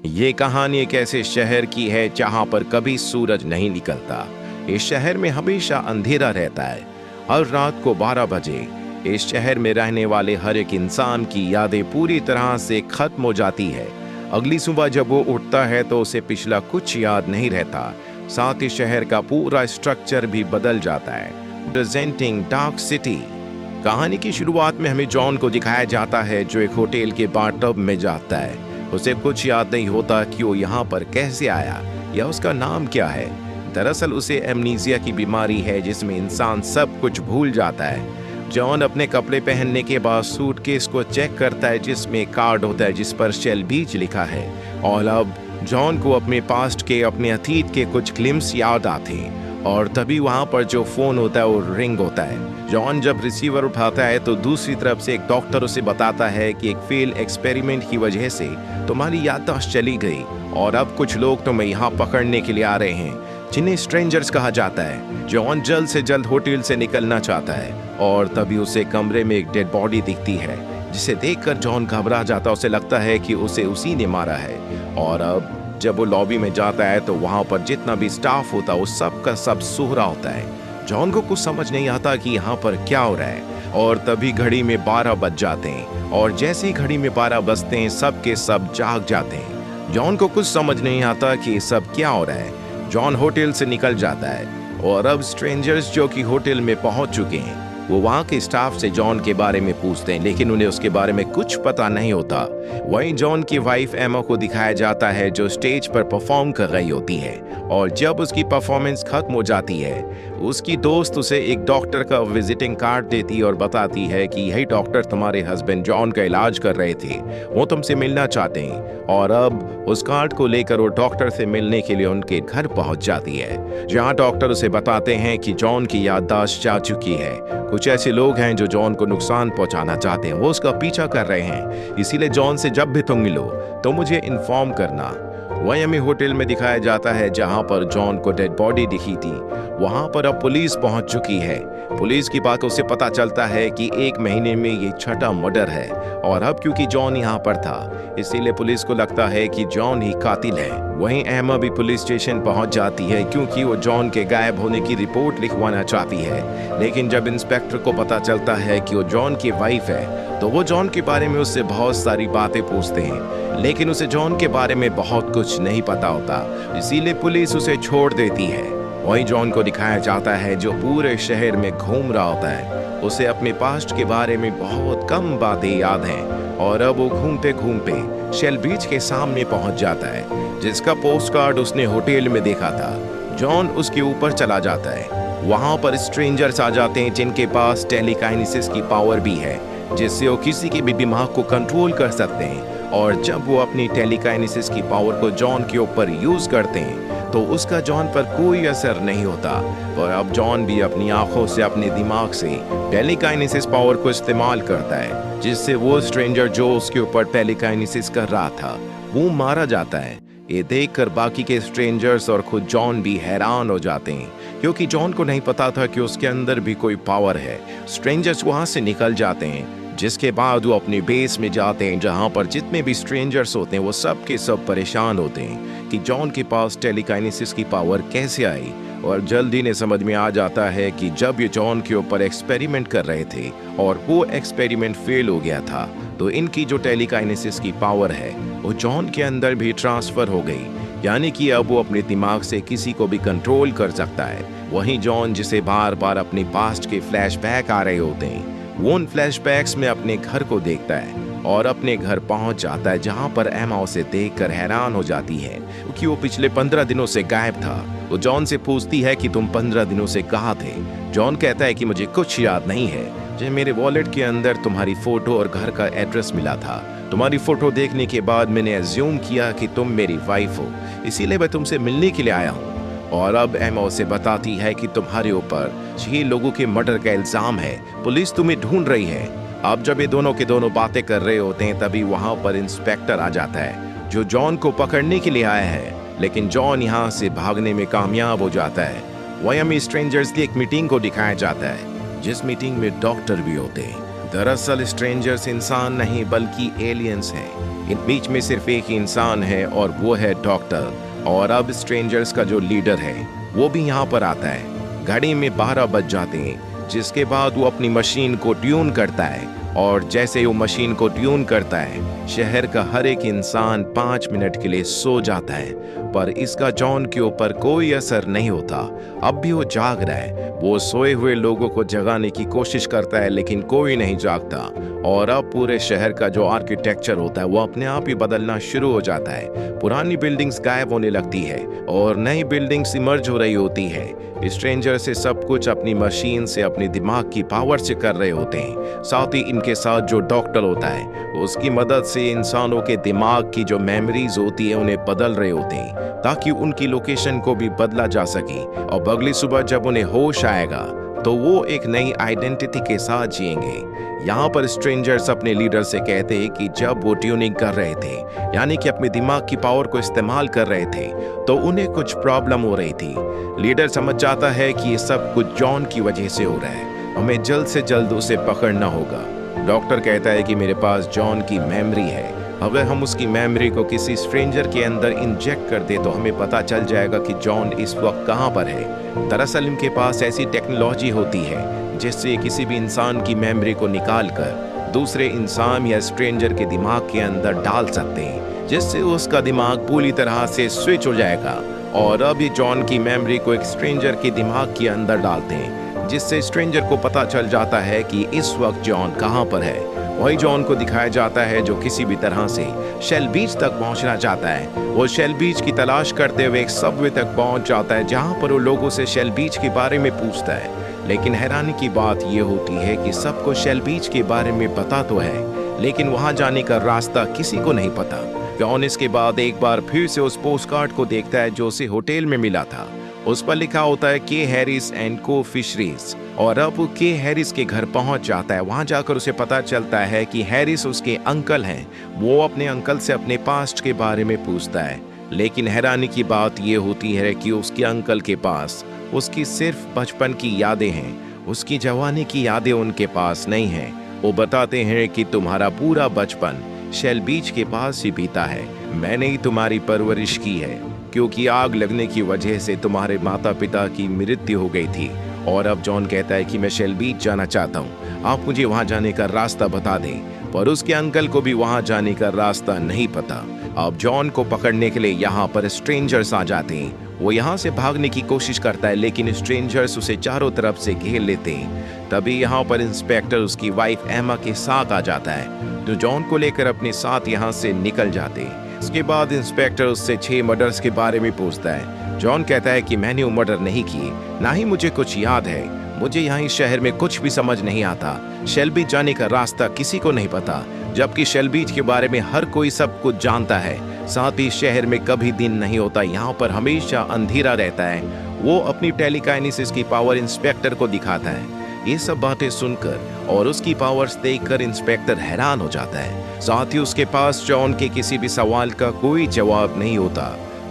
ये कहानी एक ऐसे शहर की है जहां पर कभी सूरज नहीं निकलता। इस शहर में हमेशा अंधेरा रहता है। हर रात को 12 बजे इस शहर में रहने वाले हर एक इंसान की यादें पूरी तरह से खत्म हो जाती है। अगली सुबह जब वो उठता है तो उसे पिछला कुछ याद नहीं रहता। साथ ही शहर का पूरा स्ट्रक्चर भी बदल जाता है। Presenting dark city. कहानी की शुरुआत में हमें जॉन को दिखाया जाता है जो एक होटल के बाथटब में जाता है। उसे कुछ याद नहीं होता कि वो यहाँ पर कैसे आया या उसका नाम क्या है। दरअसल उसे एमनीजिया की बीमारी है जिसमें इंसान सब कुछ भूल जाता है। जॉन अपने कपड़े पहनने के बाद सूटकेस को चेक करता है जिसमें कार्ड होता है जिस पर शेल बीच लिखा है। और अब जॉन को अपने पास्ट के अपने अतीत के कुछ ग्लिम्स याद आते हैं और तभी वहां पर जो फोन होता है वो रिंग होता है। जॉन जब रिसीवर उठाता है तो दूसरी तरफ से एक डॉक्टर उसे बताता है कि एक फेल एक्सपेरिमेंट की वजह से तुम्हारी याददाश्त चली गई और अब कुछ लोग तुम्हें यहाँ पकड़ने के लिए आ रहे हैं जिन्हें स्ट्रेंजर्स कहा जाता है। जॉन जल्द से जल्द होटल से निकलना चाहता है और तभी उसे कमरे में एक डेड बॉडी दिखती है जिसे देखकर जॉन घबरा जाता है। उसे लगता है कि उसे उसी ने मारा है। और अब जब वो लॉबी में जाता है तो वहां पर जितना भी स्टाफ होता है वो सब का सब सूहरा होता है। जॉन को कुछ समझ नहीं आता कि यहाँ पर क्या हो रहा है। और तभी घड़ी में 12 बज जाते हैं और जैसे ही घड़ी में 12 बजते हैं सब के सब जाग जाते हैं। जॉन को कुछ समझ नहीं आता कि ये सब क्या हो रहा है। जॉन होटल से निकल जाता है और अब स्ट्रेंजर्स जो कि होटल में पहुंच चुके हैं वो वहां के स्टाफ से जॉन के बारे में पूछते हैं लेकिन उन्हें उसके बारे में कुछ पता नहीं होता। वहीं जॉन की वाइफ एमा को दिखाया जाता है जो स्टेज पर परफॉर्म कर रही होती है और जब उसकी परफॉर्मेंस खत्म हो जाती है उसकी दोस्त उसे एक डॉक्टर का विजिटिंग कार्ड देती और बताती है कि यही डॉक्टर तुम्हारे हस्बैंड जॉन का इलाज कर रहे थे, वो तुमसे मिलना चाहते हैं। और अब उस कार्ड को लेकर वो डॉक्टर से मिलने के लिए उनके घर पहुंच जाती है जहां डॉक्टर उसे बताते हैं कि जॉन की याददाश्त जा चुकी है। कुछ ऐसे लोग हैं जो जॉन को नुकसान पहुंचाना चाहते हैं, वो उसका पीछा कर रहे हैं, इसीलिए जॉन से जब भी तुम मिलो तो मुझे इन्फॉर्म करना। वहीं हमें होटल में दिखाया जाता है जहां पर जॉन को डेड बॉडी दिखी थी वहां पर अब पुलिस पहुंच चुकी है। पुलिस की बात उसे पता चलता है कि 1 महीने में ये छठा मर्डर है और अब क्योंकि जॉन यहाँ पर था इसीलिए पुलिस को लगता है कि जॉन ही कातिल है। वहीं एमा भी पुलिस स्टेशन पहुंच जाती है क्योंकि वो जॉन के गायब होने की रिपोर्ट लिखवाना चाहती है। लेकिन जब इंस्पेक्टर को पता चलता है कि वो जॉन की वाइफ है तो वो जॉन के बारे में उससे बहुत सारी बातें पूछते हैं लेकिन उसे जॉन के बारे में बहुत कुछ नहीं पता होता, इसीलिए पुलिस उसे छोड़ देती है। वहीं जॉन को दिखाया जाता है जो पूरे शहर में घूम रहा होता है। उसे अपने पास्ट के बारे में बहुत कम बातें याद हैं और अब वो घूमते घूमते शेल बीच के सामने पहुंच जाता है जिसका पोस्ट कार्ड उसने होटल में देखा था। जॉन उसके ऊपर चला जाता है। वहां पर स्ट्रेंजर्स आ जाते हैं जिनके पास टेलीकाइनेसिस की पावर भी है जिससे वो किसी के भी दिमाग को कंट्रोल कर सकते हैं। और जब वो अपनी टेलीकाइनेसिस की पावर को जॉन के ऊपर यूज करते हैं तो उसका जॉन पर कोई असर नहीं होता। और अब जॉन भी अपनी आंखों से अपने दिमाग से टेलीकाइनेसिस पावर को इस्तेमाल करता है जिससे वो स्ट्रेंजर जो उसके ऊपर टेलीकाइनेसिस कर रहा था वो मारा जाता है। ये देखकर बाकी के स्ट्रेंजर्स और खुद जॉन भी हैरान हो जाते हैं क्योंकि जॉन को नहीं पता था कि उसके अंदर भी कोई पावर है। स्ट्रेंजर्स वहां से निकल जाते हैं जिसके बाद वो अपने बेस में जाते हैं जहां पर जितने भी स्ट्रेंजर्स होते हैं वो सब के सब परेशान होते हैं कि जॉन के पास टेलीकाइनेसिस की पावर कैसे आई। और जल्दी ने समझ में आ जाता है कि जब ये जॉन के ऊपर एक्सपेरिमेंट कर रहे थे और वो एक्सपेरिमेंट फेल हो गया था तो इनकी जो टेलीकाइनेसिस की पावर है वो जॉन के अंदर भी ट्रांसफर हो गई, यानी कि अब वो अपने दिमाग से किसी को भी कंट्रोल कर सकता है। वहीं जॉन जिसे बार बार अपने पास्ट के फ्लैशबैक आ रहे होते हैं वो उन फ्लैशबैक्स में अपने घर को देखता है और अपने घर पहुंच जाता है जहां पर एमा उसे देखकर हैरान हो जाती है क्योंकि वो पिछले 15 दिनों से गायब था। वो जॉन से पूछती है कि तुम 15 दिनों से कहाँ थे। जॉन कहता है कि मुझे कुछ याद नहीं है, जो मेरे वॉलेट के अंदर तुम्हारी फोटो और घर का एड्रेस मिला था। तुम्हारी फोटो देखने के बाद मैंने एज्यूम किया कि तुम मेरी वाइफ हो, इसीलिए मैं तुमसे मिलने के लिए आया हूँ। और अब एमा उसे बताती है कि तुम्हारे ऊपर 6 लोगों के मर्डर का इल्जाम है, पुलिस तुम्हें ढूंढ रही है। अब जब ये दोनों के दोनों बातें कर रहे होते हैं तभी वहां पर इंस्पेक्टर आ जाता है जो जॉन को पकड़ने के लिए आया है लेकिन जॉन यहाँ से भागने में कामयाब हो जाता है। वहीं हमें स्ट्रेंजर्स की एक मीटिंग को दिखाया जाता है जिस मीटिंग में डॉक्टर भी होते हैं। दरअसल स्ट्रेंजर्स इंसान नहीं बल्कि एलियंस हैं। इन बीच में सिर्फ एक ही इंसान है और वो है डॉक्टर। और अब स्ट्रेंजर्स का जो लीडर है वो भी यहाँ पर आता है। घड़ी में 12 बज जाते हैं, जिसके बाद वो अपनी मशीन को ट्यून करता है और जैसे वो मशीन को ट्यून करता है शहर का हर एक इंसान 5 मिनट के लिए सो जाता है। पर इसका जॉन के ऊपर कोई असर नहीं होता। अब भी वो जाग रहा है। वो सोए हुए लोगों को जगाने की कोशिश करता है लेकिन कोई नहीं जागता। और अब पूरे शहर का जो आर्किटेक्चर होता है वो अपने आप ही बदलना शुरू हो जाता है। पुरानी बिल्डिंग्स गायब होने लगती है और नई बिल्डिंग्स इमर्ज हो रही होती है। स्ट्रेंजर से सब कुछ अपनी मशीन से, अपने दिमाग की पावर से कर रहे होते हैं। साथ ही इनके साथ जो डॉक्टर होता है उसकी मदद से इंसानों के दिमाग की जो मेमोरीज होती है उन्हें बदल रहे होते हैं ताकि उनकी लोकेशन को भी बदला जा सके। और अगली सुबह जब उन्हें होश आएगा तो वो एक नई आइडेंटिटी के साथ जिएंगे। यहाँ पर स्ट्रेंजर्स अपने लीडर से कहते हैं कि जब वो ट्यूनिंग कर रहे थे, यानी कि अपने दिमाग की पावर को इस्तेमाल कर रहे थे, तो उन्हें कुछ प्रॉब्लम हो रही थी। लीडर समझ जाता है कि ये सब कुछ जॉन की वजह से हो रहा है, हमें जल्द से जल्द उसे पकड़ना होगा। डॉक्टर कहता है कि मेरे पास जॉन की मेमोरी है, अगर हम उसकी मेमोरी को किसी स्ट्रेंजर के अंदर इंजेक्ट कर दे तो हमें पता चल जाएगा कि जॉन इस वक्त कहाँ पर है। दरअसल इनके पास ऐसी टेक्नोलॉजी होती है जिससे किसी भी इंसान की मेमोरी को निकाल कर दूसरे इंसान या स्ट्रेंजर के दिमाग के अंदर डाल सकते हैं, जिससे उसका दिमाग पूरी तरह से स्विच हो जाएगा। और अभी जॉन की मेमोरी को एक स्ट्रेंजर के दिमाग के अंदर डालते हैं, जिससे स्ट्रेंजर को पता चल जाता है कि इस वक्त जॉन कहाँ पर है। वही जॉन को दिखाया जाता है जो किसी भी तरह से शेल बीच तक पहुंचना चाहता है। वो शेल बीच की तलाश करते हुए एक सबवे तक पहुंच जाता है जहां पर वो लोगों से शेल बीच के बारे में पूछता है। लेकिन हैरानी की बात ये होती है कि सबको शेल बीच के बारे में पता तो है, लेकिन वहां जाने का रास्ता किसी को नहीं पता। जॉन इसके बाद एक बार फिर से उस पोस्ट कार्ड को देखता है जो उसे होटल में मिला था। उस पर लिखा होता है के हैरिस एंड को फिशरीज। और अब वो के हैरिस के घर पहुंच जाता है। वहां जाकर उसे पता चलता है कि हैरिस उसके अंकल हैं। वो अपने अंकल से अपने पास्ट के बारे में पूछता है, लेकिन हैरानी की बात ये होती है कि उसके अंकल के पास उसकी सिर्फ बचपन की यादें हैं, उसकी जवानी की यादें उनके पास नहीं हैं। वो बताते हैं कि तुम्हारा पूरा बचपन शेल बीच के पास ही बीता है, मैंने ही तुम्हारी परवरिश की है, क्योंकि आग लगने की वजह से तुम्हारे माता पिता की मृत्यु हो गई थी। और अब जॉन कहता है कि मैं शेल बीच जाना चाहता हूँ, आप मुझे वहां जाने का रास्ता बता दें। पर उसके अंकल को भी वहां जाने का रास्ता नहीं पता। अब जॉन को पकड़ने के लिए यहाँ पर स्ट्रेंजर्स आ जाते हैं। वो यहाँ से भागने की कोशिश करता है लेकिन स्ट्रेंजर्स उसे चारों तरफ से घेर लेते हैं। तभी यहाँ पर इंस्पेक्टर उसकी वाइफ एमा के साथ आ जाता है, जो जॉन को लेकर अपने साथ यहाँ से निकल जाते हैं। इसके बाद इंस्पेक्टर उससे 6 मर्डर्स के बारे में पूछता है। जॉन कहता है कि मैंने वो मर्डर नहीं किए, ना ही मुझे कुछ याद है, मुझे यहाँ इस शहर में कुछ भी समझ नहीं आता। शेल बीच जाने का रास्ता किसी को नहीं पता, जबकि शेल बीच के बारे में हर कोई सब कुछ जानता है। साथ ही शहर में कभी दिन नहीं होता, यहाँ पर हमेशा अंधेरा रहता है। वो अपनी टेलीकाइनेसिस की पावर इंस्पेक्टर को दिखाता है। ये सब बातें सुनकर और उसकी पावर्स देखकर इंस्पेक्टर हैरान हो जाता है। साथ ही उसके पास जॉन के किसी भी सवाल का कोई जवाब नहीं होता।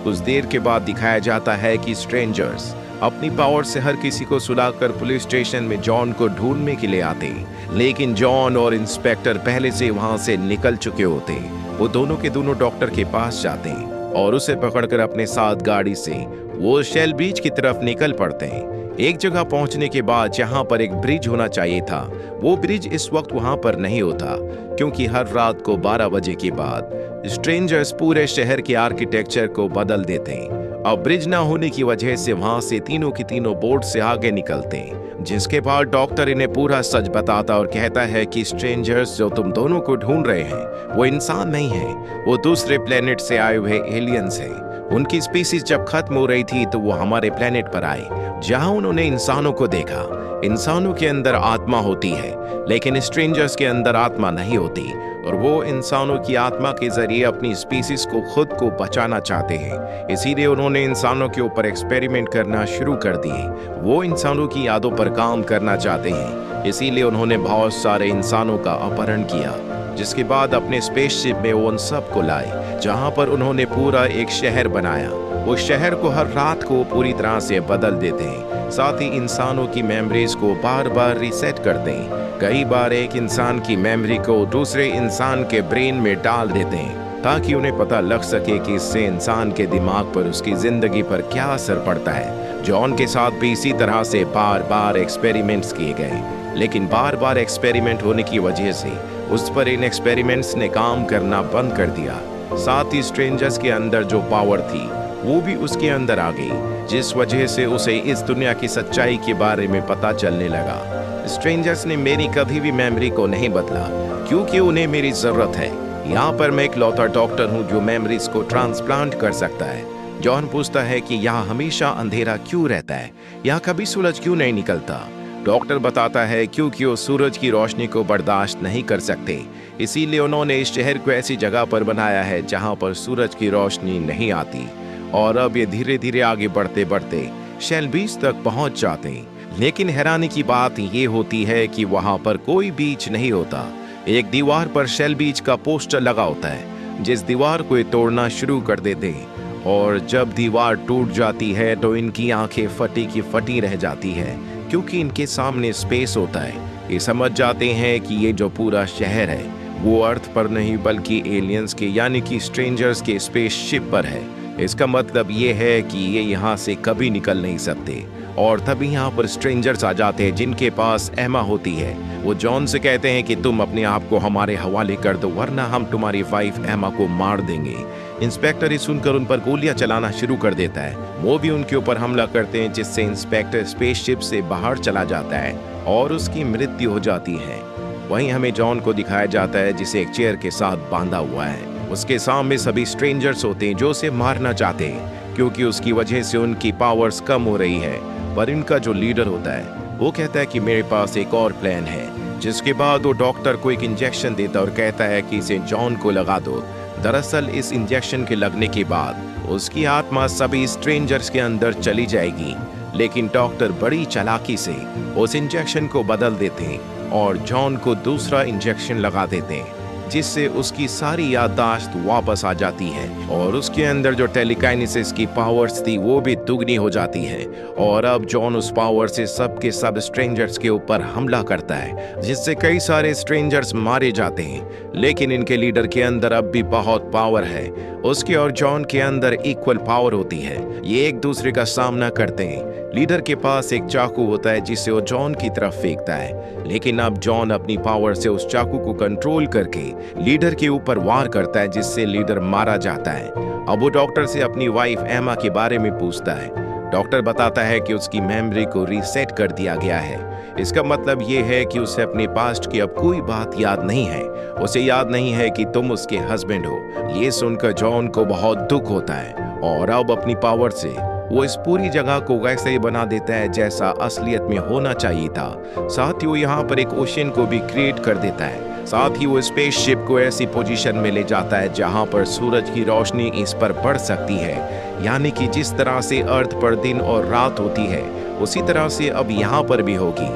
कुछ देर के बाद दिखाया जाता है कि स्ट्रेंजर्स अपनी पावर से हर किसी को सुलाकर पुलिस स्टेशन में जॉन को ढूंढने के लिए आते हैं, लेकिन जॉन और इंस्पेक्टर पहले से वहां से निकल चुके होते हैं। वो दोनों के दोनों डॉक्टर के पास जाते हैं और उसे पकड़कर अपने साथ गाड़ी से वो शेल बीच की तरफ निकल पड़ते हैं। एक जगह पहुंचने के बाद जहां पर एक ब्रिज होना चाहिए था, वो ब्रिज इस वक्त वहां पर नहीं होता, क्योंकि हर रात को 12 बजे के बाद स्ट्रेंजर्स पूरे शहर के आर्किटेक्चर को बदल देते हैं। अब ब्रिज ना होने की वजह से वहां से तीनों की तीनों बोट से आगे निकलते हैं, जिसके बाद डॉक्टर इन्हें पूरा सच बताता और कहता है कि स्ट्रेंजर्स जो तुम दोनों को ढूंढ रहे हैं वो इंसान नहीं है, वो दूसरे प्लेनेट से आए हुए एलियंस हैं। उनकी स्पीसीज जब खत्म हो रही थी तो वो हमारे प्लेनेट पर आए, जहां उन्होंने इंसानों को देखा। इंसानों के अंदर आत्मा होती है, लेकिन स्ट्रेंजर्स के अंदर आत्मा नहीं होती, और वो इंसानों की आत्मा के जरिए अपनी स्पीसीज को खुद को बचाना चाहते हैं। इसीलिए उन्होंने इंसानों के ऊपर एक्सपेरिमेंट करना शुरू कर दिए। वो इंसानों की यादों पर काम करना चाहते हैं, इसीलिए उन्होंने बहुत सारे इंसानों का अपहरण किया, जिसके बाद अपने स्पेसशिप में वो उन सब को लाए, जहां पर उन्होंने पूरा एक शहर बनाया। वो शहर को हर रात को पूरी तरह से बदल देते हैं, साथ ही इंसानों की मेमोरीज को बार बार रीसेट करते हैं। कई बार एक इंसान की मेमोरी को दूसरे इंसान के ब्रेन में डाल देते हैं, ताकि उन्हें पता लग सके कि इससे इंसान के दिमाग पर, उसकी जिंदगी पर क्या असर पड़ता है। जॉन के साथ भी इसी तरह से बार बार एक्सपेरिमेंट्स किए गए, लेकिन बार बार एक्सपेरिमेंट होने की वजह से उस पर इन एक्सपेरिमेंट्स ने काम करना बंद कर दिया। साथ ही स्ट्रेंजर्स के अंदर जो पावर थी वो भी उसके अंदर आ गई, जिस वजह से उसे इस दुनिया की सच्चाई के बारे में पता चलने लगा। स्ट्रेंजर्स ने मेरी कभी भी मेमोरी को नहीं बदला, क्योंकि उन्हें मेरी जरूरत है। यहाँ पर मैं इकलौता डॉक्टर हूँ जो मेमोरीज को ट्रांसप्लांट कर सकता है। जॉन पूछता है कि यहाँ हमेशा अंधेरा क्यों रहता है, यहाँ कभी सूरज क्यों नहीं निकलता। डॉक्टर बताता है क्योंकि वो सूरज की रोशनी को बर्दाश्त नहीं कर सकते, इसीलिए उन्होंने इस शहर को ऐसी जगह पर बनाया है जहाँ पर सूरज की रोशनी नहीं आती। और अब ये धीरे धीरे आगे बढ़ते बढ़ते शेल बीच तक पहुंच जाते हैं। लेकिन हैरानी की बात ये होती है कि वहां पर कोई बीच नहीं होता। एक दीवार पर शेल बीच का पोस्टर लगा होता है, जिस दीवार को ये तोड़ना शुरू कर देते हैं। और जब दीवार टूट जाती है तो इनकी आंखें फटी की फटी रह जाती है, क्योंकि इनके सामने स्पेस होता है। ये समझ जाते हैं कि ये जो पूरा शहर है वो अर्थ पर नहीं बल्कि एलियंस के यानी कि स्ट्रेंजर्स के स्पेसशिप पर है। इसका मतलब ये है कि ये यहाँ से कभी निकल नहीं सकते। और तभी यहाँ पर स्ट्रेंजर्स आ जाते हैं जिनके पास एमा होती है। वो जॉन से कहते हैं कि तुम अपने आप को हमारे हवाले कर दो, वरना हम तुम्हारी वाइफ एमा को मार देंगे। इंस्पेक्टर ये सुनकर उन पर गोलियां चलाना शुरू कर देता है। वो भी उनके ऊपर हमला करते हैं, जिससे इंस्पेक्टर स्पेसशिप से बाहर चला जाता है और उसकी मृत्यु हो जाती है। वहीं हमें जॉन को दिखाया जाता है जिसे एक चेयर के साथ बांधा हुआ है। उसके सामने सभी स्ट्रेंजर्स होते हैं जो उसे मारना चाहते हैं, क्योंकि उसकी वजह से उनकी पावर्स कम हो रही है। पर इनका जो लीडर होता है वो कहता है कि मेरे पास एक और प्लान है, जिसके बाद वो डॉक्टर को एक इंजेक्शन देता और कहता है कि इसे जॉन को लगा दो। दरअसल इस इंजेक्शन के लगने के बाद उसकी आत्मा सभी स्ट्रेंजर्स के अंदर चली जाएगी, लेकिन डॉक्टर बड़ी चालाकी से उस इंजेक्शन को बदल देते हैं और जॉन को दूसरा इंजेक्शन लगा देते हैं, जिससे उसकी सारी याददाश्त वापस आ जाती है और उसके अंदर जो टेलीकाइनेसिस की पावर्स थी वो भी दुगनी हो जाती है। और अब जॉन उस पावर से सबके सब स्ट्रेंजर्स के ऊपर हमला करता है, जिससे कई सारे स्ट्रेंजर्स मारे जाते हैं। लेकिन इनके लीडर के अंदर अब भी बहुत पावर है, उसके और जॉन के अंदर इक्वल पावर होती है। ये एक दूसरे का सामना करते हैं। लीडर के पास एक चाकू होता है जिसे वो जॉन की तरफ फेंकता है, लेकिन अब जॉन अपनी पावर से उस चाकू को कंट्रोल करके लीडर के ऊपर वार करता है, जिससे लीडर मारा जाता है। अब वो डॉक्टर से अपनी वाइफ एमा के बारे में पूछता है। डॉक्टर बताता है कि उसकी मेमोरी को रीसेट कर दिया गया है। इसका मतलब ये है कि उसे अपने पास्ट की अब कोई बात याद नहीं है। उसे याद नहीं है कि तुम उसके हस्बैंड हो। ये सुनकर जॉन को बहुत दुख होता है और अब अपनी पावर से वो इस पूरी जगह को वैसे ही बना देता है जैसा असलियत में होना चाहिए था। साथ ही वो यहाँ पर एक ओशन को भी क्रिएट कर देता है। साथ ही वो स्पेसशिप को ऐसी पोजीशन में ले जाता है जहाँ पर सूरज की रोशनी इस पर पड़ सकती है, यानी कि जिस तरह से अर्थ पर दिन और रात होती है उसी तरह से अब यहाँ पर भी होगी।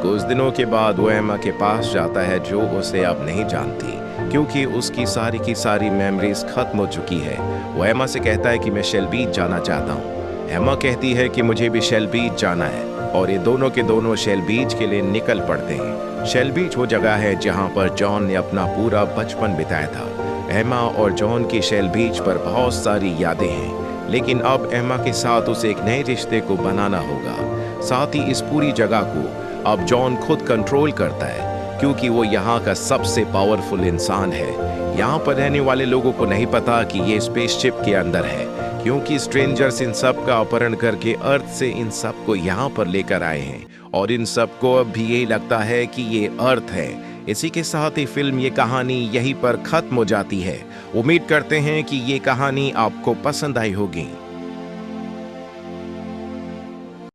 कुछ दिनों के बाद वो एमा के पास जाता है, जो उसे अब नहीं जानती, क्योंकि उसकी सारी की सारी मेमोरीज खत्म हो चुकी है। वो एमा से कहता है कि मैं शेल बीच जाना चाहता हूँ। एमा कहती है कि मुझे भी शेल बीच जाना है, और ये दोनों के दोनों शेल बीच के लिए निकल पड़ते हैं। शेल बीच वो जगह है जहाँ पर जॉन ने अपना पूरा बचपन बिताया था। एमा और जॉन की शेल बीच पर बहुत सारी यादें हैं, लेकिन अब एमा के साथ उसे एक नए रिश्ते को बनाना होगा। साथ ही इस पूरी जगह को अब जॉन खुद कंट्रोल करता है, क्योंकि वो यहाँ का सबसे पावरफुल इंसान है। यहाँ पर रहने वाले लोगों को नहीं पता कि ये स्पेसशिप के अंदर है, क्योंकि स्ट्रेंजर्स इन सब का अपहरण करके अर्थ से इन सब को यहाँ पर लेकर आए हैं, और इन सब को अब भी यही लगता है कि ये अर्थ है। इसी के साथ ही फिल्म ये कहानी यहीं पर खत्म हो जाती है। उम्मीद करते हैं कि ये कहानी आपको पसंद आई होगी।